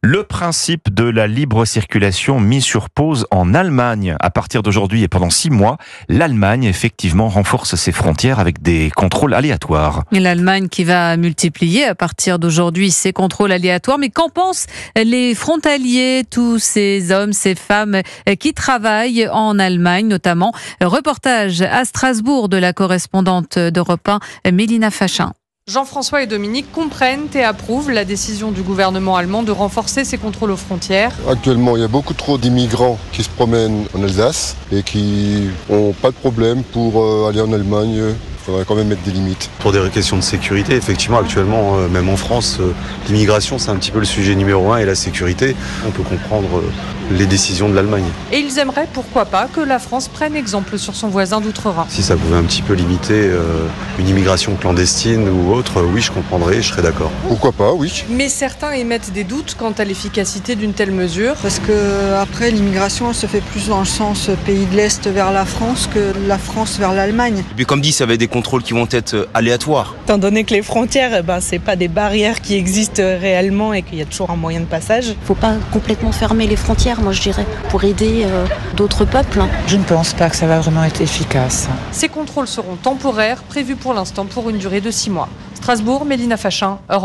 Le principe de la libre circulation mis sur pause en Allemagne. À partir d'aujourd'hui et pendant 6 mois, l'Allemagne effectivement renforce ses frontières avec des contrôles aléatoires. Et l'Allemagne qui va multiplier à partir d'aujourd'hui ses contrôles aléatoires. Mais qu'en pensent les frontaliers, tous ces hommes, ces femmes qui travaillent en Allemagne notamment? Reportage à Strasbourg de la correspondante d'Europe 1, Mélina Fachin. Jean-François et Dominique comprennent et approuvent la décision du gouvernement allemand de renforcer ses contrôles aux frontières. Actuellement, il y a beaucoup trop d'immigrants qui se promènent en Alsace et qui n'ont pas de problème pour aller en Allemagne. Il faudrait quand même mettre des limites. Pour des questions de sécurité, effectivement, actuellement, même en France, l'immigration, c'est un petit peu le sujet numéro 1 et la sécurité. On peut comprendre les décisions de l'Allemagne. Et ils aimeraient, pourquoi pas, que la France prenne exemple sur son voisin d'outre-Rhin. Si ça pouvait un petit peu limiter une immigration clandestine ou autre, oui, je comprendrais, je serais d'accord. Pourquoi pas, oui. Mais certains émettent des doutes quant à l'efficacité d'une telle mesure. Parce que après l'immigration, elle se fait plus dans le sens pays de l'Est vers la France que la France vers l'Allemagne. Et puis comme dit, ça va être des contrôles qui vont être aléatoires. Étant donné que les frontières, c'est pas des barrières qui existent réellement et qu'il y a toujours un moyen de passage. Il ne faut pas complètement fermer les frontières, moi je dirais, pour aider d'autres peuples. Je ne pense pas que ça va vraiment être efficace. Ces contrôles seront temporaires, prévus pour l'instant pour une durée de 6 mois. Strasbourg, Mélina Fachin, Europe 1.